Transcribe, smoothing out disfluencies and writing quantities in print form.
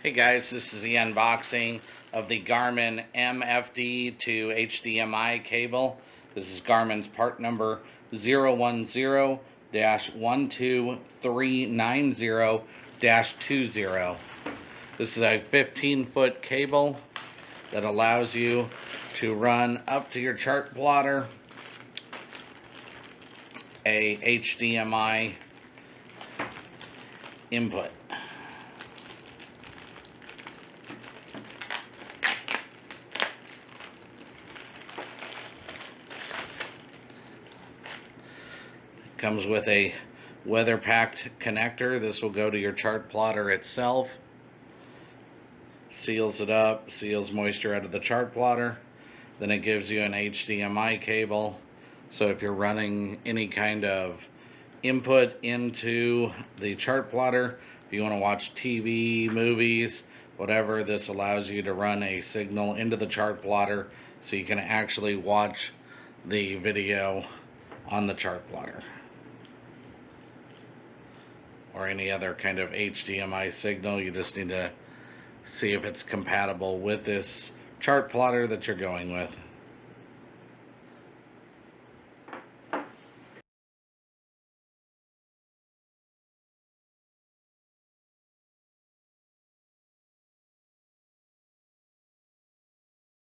Hey guys, this is the unboxing of the Garmin MFD to HDMI cable. This is Garmin's part number 010-12390-20. This is a 15-foot cable that allows you to run up to your chart plotter a HDMI input. Comes with a weather packed connector. This will go to your chart plotter itself. Seals it up, seals moisture out of the chart plotter. Then it gives you an HDMI cable. So if you're running any kind of input into the chart plotter, if you want to watch TV, movies, whatever, this allows you to run a signal into the chart plotter so you can actually watch the video on the chart plotter, or any other kind of HDMI signal. You just need to see if it's compatible with this chart plotter that you're going with.